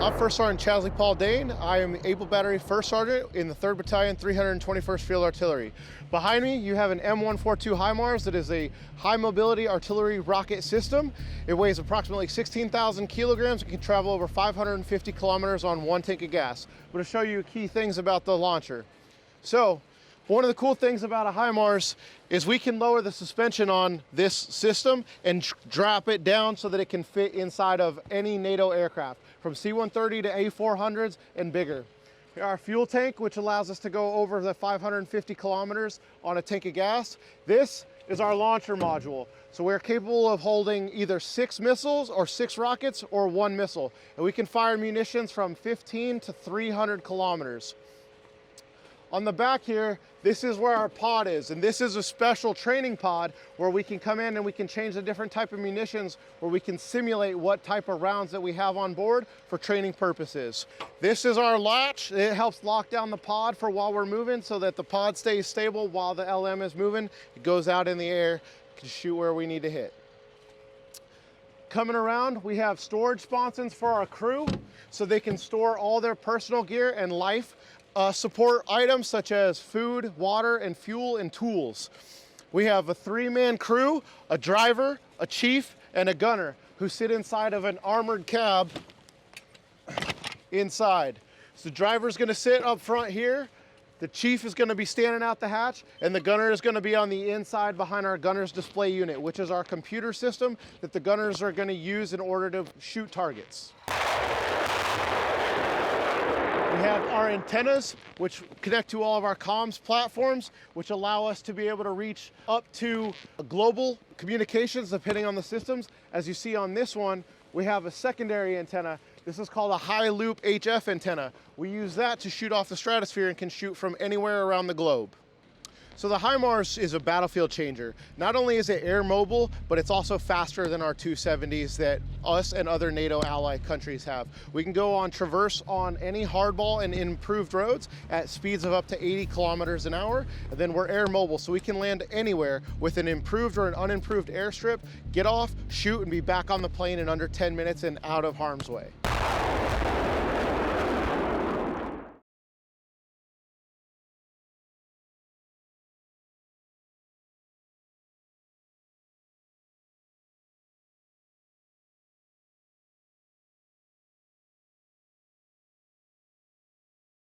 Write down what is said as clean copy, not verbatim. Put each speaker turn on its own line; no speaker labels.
I'm First Sergeant Chazley Dain. I am Able Battery First Sergeant in the 3rd Battalion, 321st Field Artillery. Behind me, you have an M142 Himars that is a high mobility artillery rocket system. It weighs approximately 16,000 kilograms and can travel over 550 kilometers on 1 tank of gas. I'm going to show you key things about the launcher. So, one of the cool things about a Himars is we can lower the suspension on this system and drop it down so that it can fit inside of any NATO aircraft, from C-130 to A-400s and bigger. Our fuel tank, which allows us to go over the 550 kilometers on a tank of gas. This is our launcher module. So we're capable of holding either 6 missiles or 6 rockets or 1 missile. And we can fire munitions from 15 to 300 kilometers. On the back here, this is where our pod is, and this is a special training pod where we can come in and we can change the different type of munitions, where we can simulate what type of rounds that we have on board for training purposes. This is our latch. It helps lock down the pod for while we're moving so that the pod stays stable while the LM is moving. It goes out in the air to shoot where we need to hit. Coming around, we have storage sponsons for our crew so they can store all their personal gear and life support items such as food, water, and fuel and tools. We have a 3-man crew, a driver, a chief, and a gunner who sit inside of an armored cab inside. So the driver's gonna sit up front here, the chief is gonna be standing out the hatch, and the gunner is gonna be on the inside behind our gunner's display unit, which is our computer system that the gunners are gonna use in order to shoot targets. We have our antennas, which connect to all of our comms platforms, which allow us to be able to reach up to global communications depending on the systems. As you see on this one, we have a secondary antenna. This is called a high loop HF antenna. We use that to shoot off the stratosphere and can shoot from anywhere around the globe. So the Himars is a battlefield changer. Not only is it air mobile, but it's also faster than our 270s that us and other NATO ally countries have. We can go on traverse on any hardball and improved roads at speeds of up to 80 kilometers an hour. And then we're air mobile, so we can land anywhere with an improved or an unimproved airstrip, get off, shoot, and be back on the plane in under 10 minutes and out of harm's way.